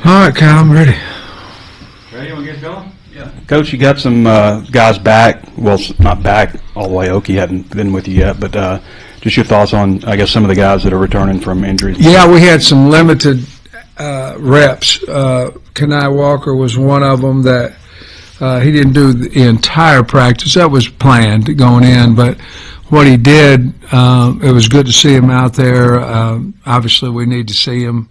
All right, Kyle, I'm ready. Ready? You want to get going? Yeah. Coach, you got some guys back. Well, not back all the way. Okie hadn't been with you yet, but just your thoughts on, I guess, some of the guys that are returning from injuries. Yeah, we had some limited reps. Kenai Walker was one of them that he didn't do the entire practice. That was planned going in, but what he did, it was good to see him out there. Obviously, we need to see him.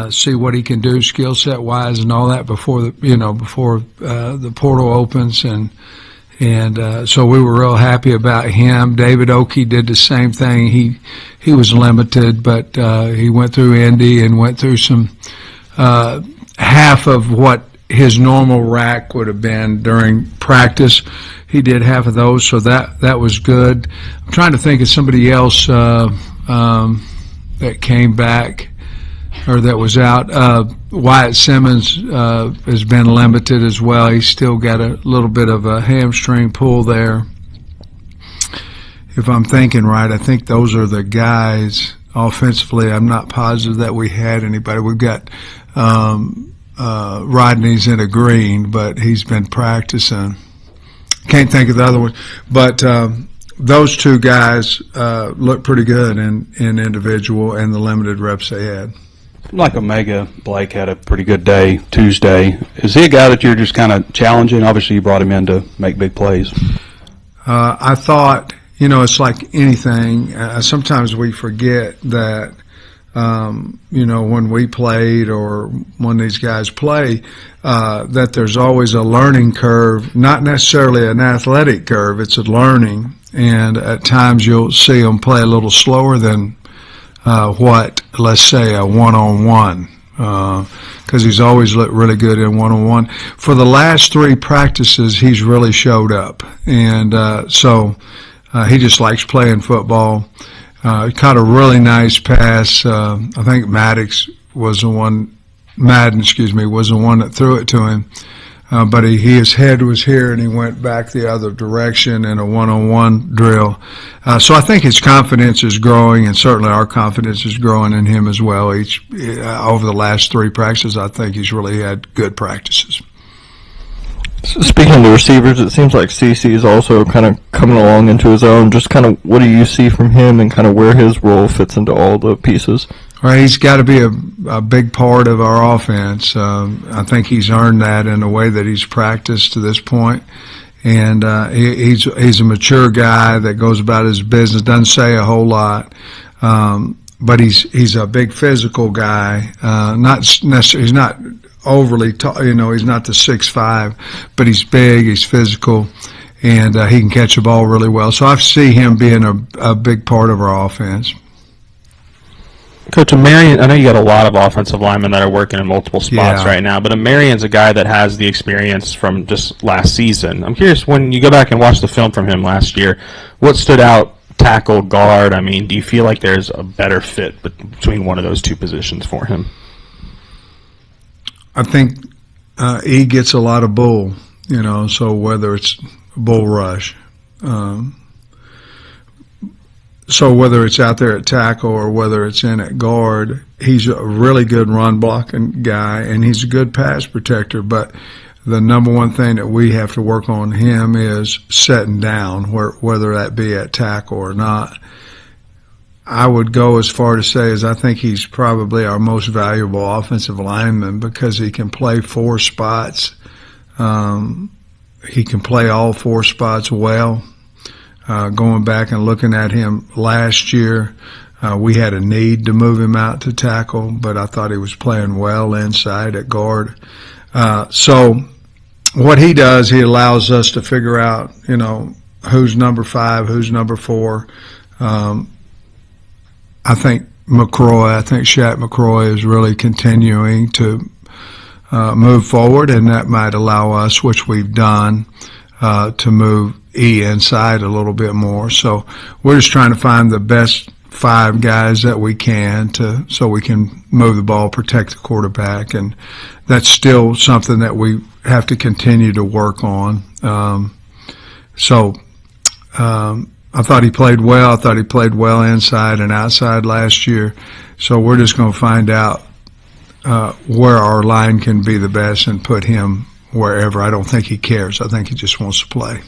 See what he can do skill set wise and all that before the portal opens, and so we were real happy about him. David Oakey did the same thing. He was limited, but he went through Indy and went through some half of what his normal rack would have been during practice. He did half of those, so that was good. I'm trying to think of somebody else that came back or that was out. Wyatt Simmons has been limited as well. He's still got a little bit of a hamstring pull there. If I'm thinking right, I think those are the guys. Offensively, I'm not positive that we had anybody. We've got Rodney's in a green, but he's been practicing. Can't think of the other one. But those two guys look pretty good in individual and the limited reps they had. Like Omega Blake had a pretty good day Tuesday. Is he a guy that you're just kind of challenging? Obviously, you brought him in to make big plays. I thought, it's like anything. Sometimes we forget that, when we played or when these guys play, that there's always a learning curve, not necessarily an athletic curve. It's a learning. And at times you'll see them play a little slower than let's say, a one-on-one, because he's always looked really good in one-on-one. For the last three practices, he's really showed up, and so he just likes playing football. He caught a really nice pass. I think Madden, was the one that threw it to him. But his head was here, and he went back the other direction in a one-on-one drill. So I think his confidence is growing, and certainly our confidence is growing in him as well. Over the last three practices, I think he's really had good practices. Speaking of the receivers, it seems like CeCe is also kind of coming along into his own. Just kind of what do you see from him and kind of where his role fits into all the pieces? Right, he's got to be a big part of our offense. I think he's earned that in the way that he's practiced to this point. And he's a mature guy that goes about his business, doesn't say a whole lot. But he's a big physical guy. Not necessarily, he's not overly tall, he's not the 6'5", but he's big, he's physical, and he can catch the ball really well. So I see him being a big part of our offense. Coach, Marion, I know you got a lot of offensive linemen that are working in multiple spots right now, but Marion's a guy that has the experience from just last season. I'm curious, when you go back and watch the film from him last year, what stood out, tackle, guard? I mean, do you feel like there's a better fit between one of those two positions for him? I think he gets a lot of bull, so whether it's bull rush, so whether it's out there at tackle or whether it's in at guard, he's a really good run blocking guy, and he's a good pass protector. But the number one thing that we have to work on him is setting down, whether that be at tackle or not. I would go as far to say as I think he's probably our most valuable offensive lineman because he can play four spots. He can play all four spots well. Going back and looking at him last year, we had a need to move him out to tackle, but I thought he was playing well inside at guard. So what he does, he allows us to figure out, who's number 5, who's number 4. I think Shaq McCroy is really continuing to move forward, and that might allow us, which we've done, to move E inside a little bit more. So we're just trying to find the best 5 guys that we can so we can move the ball, protect the quarterback, and that's still something that we have to continue to work on. I thought he played well. I thought he played well inside and outside last year. So we're just going to find out where our line can be the best and put him wherever. I don't think he cares. I think he just wants to play.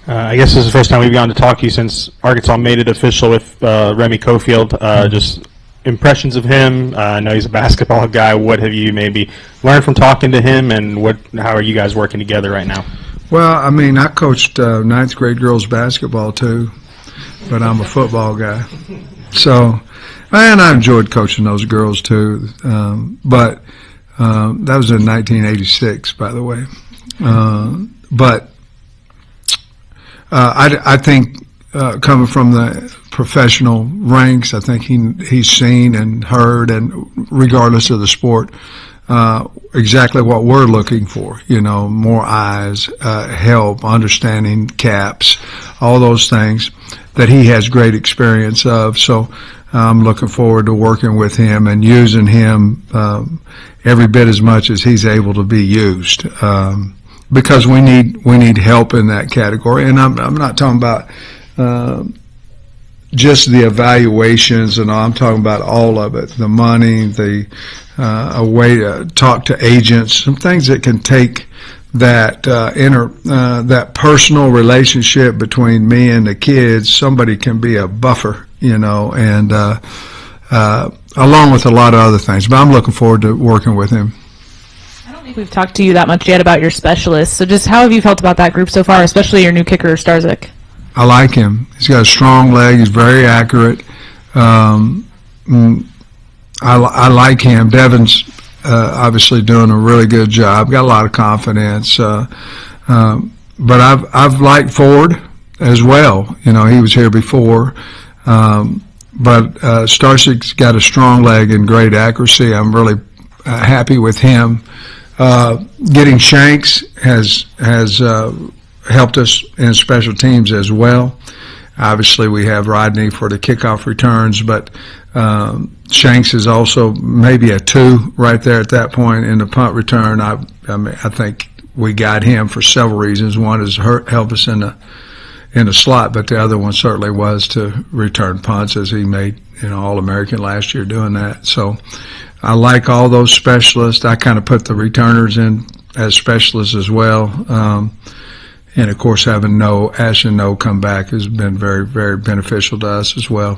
I guess this is the first time we've gone to talk to you since Arkansas made it official with Remy Cofield. Just impressions of him. I know he's a basketball guy. What have you maybe learned from talking to him, and how are you guys working together right now? Well, I mean, I coached ninth grade girls basketball too, but I'm a football guy. So, and I enjoyed coaching those girls too. But that was in 1986, by the way. But I think coming from the professional ranks, I think he's seen and heard, and regardless of the sport, exactly what we're looking for. More eyes, help, understanding caps, all those things that he has great experience of. So I'm looking forward to working with him and using him every bit as much as he's able to be used. Because we need help in that category, and I'm not talking about just the evaluations and all. I'm talking about all of it: the money, a way to talk to agents, some things that can take that that personal relationship between me and the kids. Somebody can be a buffer, and along with a lot of other things. But I'm looking forward to working with him. We've talked to you that much yet about your specialists. So just how have you felt about that group so far, especially your new kicker, Starzik? I like him. He's got a strong leg. He's very accurate. I like him. Devin's obviously doing a really good job. Got a lot of confidence. But I've liked Ford as well. He was here before. But Starzik's got a strong leg and great accuracy. I'm really happy with him. Getting Shanks has helped us in special teams as well. Obviously, we have Rodney for the kickoff returns, but Shanks is also maybe a 2 right there at that point in the punt return. I think we got him for several reasons. One is help us in the slot, but the other one certainly was to return punts, as he made All-American last year doing that. So I like all those specialists. I kind of put the returners in as specialists as well. And, of course, having Ashton No come back has been very, very beneficial to us as well.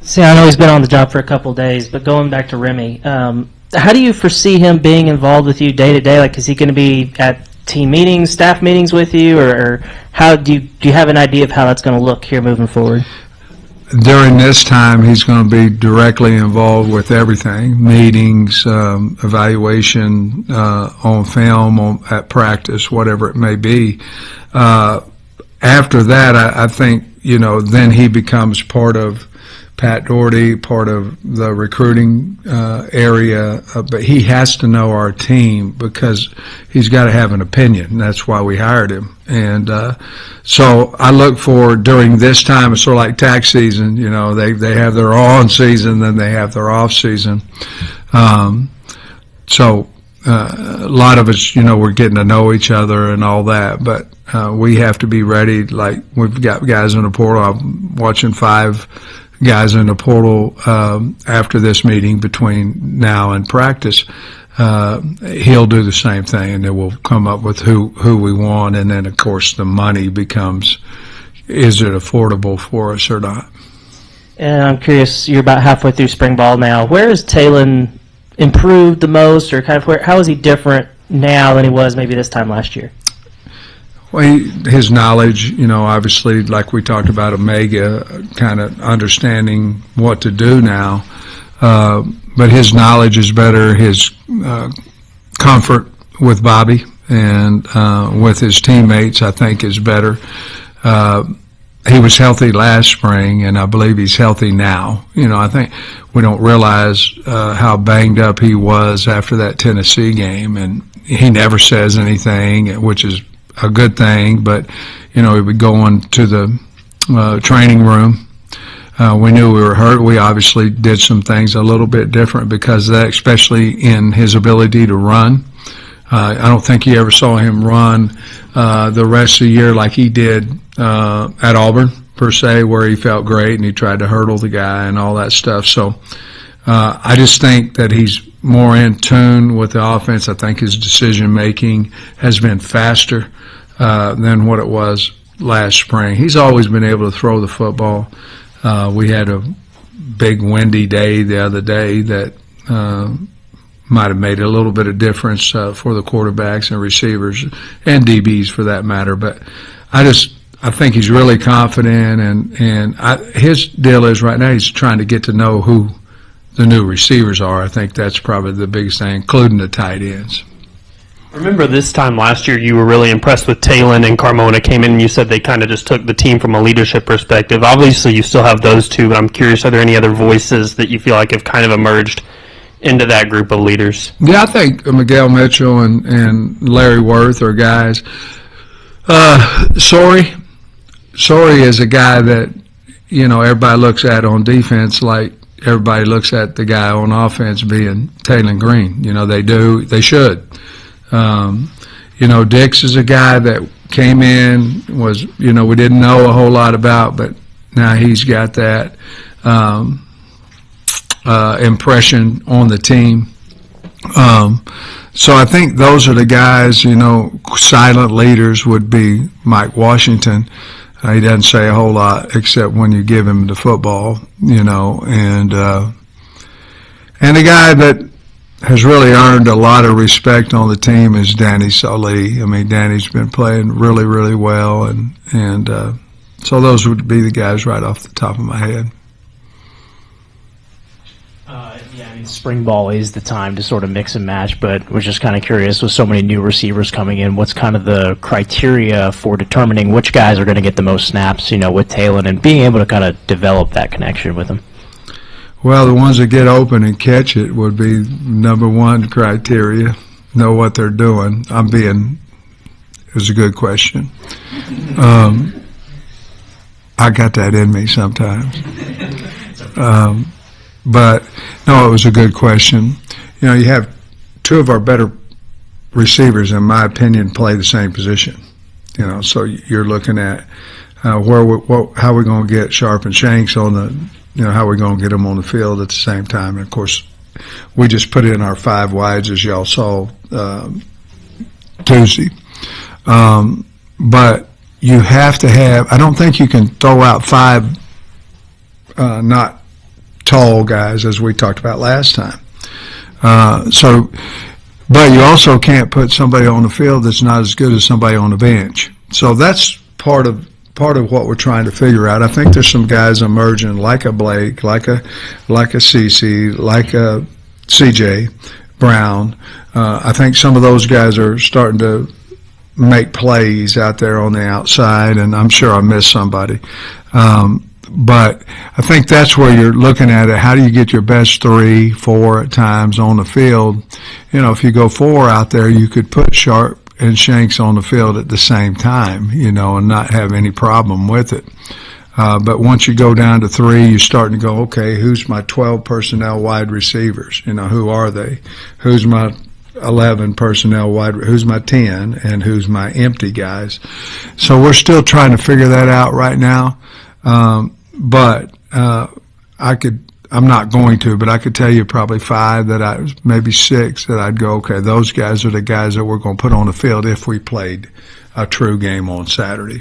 See, I know he's been on the job for a couple of days, but going back to Remy, how do you foresee him being involved with you day to day? Like, is he going to be at team meetings, staff meetings with you, or how do you have an idea of how that's going to look here moving forward? During this time, he's going to be directly involved with everything: meetings, evaluation, on film, at practice, whatever it may be. After that, I think, then he becomes part of Pat Doherty, part of the recruiting area, but he has to know our team because he's got to have an opinion. That's why we hired him. And so I look for, during this time, it's sort of like tax season. They have their on season, then they have their off season. So a lot of us, we're getting to know each other and all that, but we have to be ready. Like, we've got guys in the portal. I'm watching 5 guys in the portal after this meeting between now and practice. He'll do the same thing, and then we'll come up with who we want, and then, of course, the money becomes, is it affordable for us or not? And I'm curious, you're about halfway through spring ball now. Where has Talon improved the most, or kind of how is he different now than he was maybe this time last year? Well, his knowledge, obviously, like we talked about Omega, kind of understanding what to do now. But his knowledge is better. His comfort with Bobby and with his teammates, I think, is better. He was healthy last spring, and I believe he's healthy now. I think we don't realize how banged up he was after that Tennessee game, and he never says anything, which is a good thing. But he would go into the training room. We knew we were hurt. We obviously did some things a little bit different because of that, especially in his ability to run. I don't think you ever saw him run the rest of the year like he did at Auburn, per se, where he felt great and he tried to hurdle the guy and all that stuff. So I just think that he's more in tune with the offense. I think his decision-making has been faster than what it was last spring. He's always been able to throw the football. We had a big windy day the other day that might have made a little bit of difference for the quarterbacks and receivers and DBs for that matter. But I think he's really confident, and his deal is right now he's trying to get to know who the new receivers are. I think that's probably the biggest thing, including the tight ends. Remember this time last year you were really impressed with Talon and Carmona came in and you said they kind of just took the team from a leadership perspective. Obviously you still have those two, but I'm curious, are there any other voices that you feel like have kind of emerged into that group of leaders? Yeah, I think Miguel Mitchell and Larry Worth are guys. Sorey is a guy that, everybody looks at on defense like everybody looks at the guy on offense being Taylon Green. They should. Dix is a guy that came in, we didn't know a whole lot about, but now he's got that impression on the team. So I think those are the guys, silent leaders would be Mike Washington. He doesn't say a whole lot except when you give him the football, and the guy that has really earned a lot of respect on the team is Danny Solee. I mean, Danny's been playing really, really well, and so those would be the guys right off the top of my head. Spring ball is the time to sort of mix and match, but was just kind of curious, with so many new receivers coming in, what's kind of the criteria for determining which guys are going to get the most snaps, with Talon, and being able to kind of develop that connection with him? Well, the ones that get open and catch it would be number one criteria, know what they're doing. It was a good question. I got that in me sometimes. But, no, it was a good question. You have two of our better receivers, in my opinion, play the same position. So you're looking at how we're going to get Sharp and Shanks on how we're going to get them on the field at the same time. And, of course, we just put in our 5 wides, as y'all saw Tuesday. But you have to have – I don't think you can throw out 5 not – tall guys, as we talked about last time. But you also can't put somebody on the field that's not as good as somebody on the bench. So that's part of what we're trying to figure out. I think there's some guys emerging like a Blake, like a CC, like a CJ Brown. I think some of those guys are starting to make plays out there on the outside, and I'm sure I missed somebody. But I think that's where you're looking at it. How do you get your best 3, 4 at times on the field? If you go 4 out there, you could put Sharp and Shanks on the field at the same time, and not have any problem with it. But once you go down to 3, you're starting to go, okay, who's my 12 personnel wide receivers? Who are they? Who's my 11 personnel wide? Who's my 10? And who's my empty guys? So we're still trying to figure that out right now. But I'm not going to, but I could tell you probably 5 maybe 6 that I'd go, okay, those guys are the guys that we're going to put on the field if we played a true game on Saturday.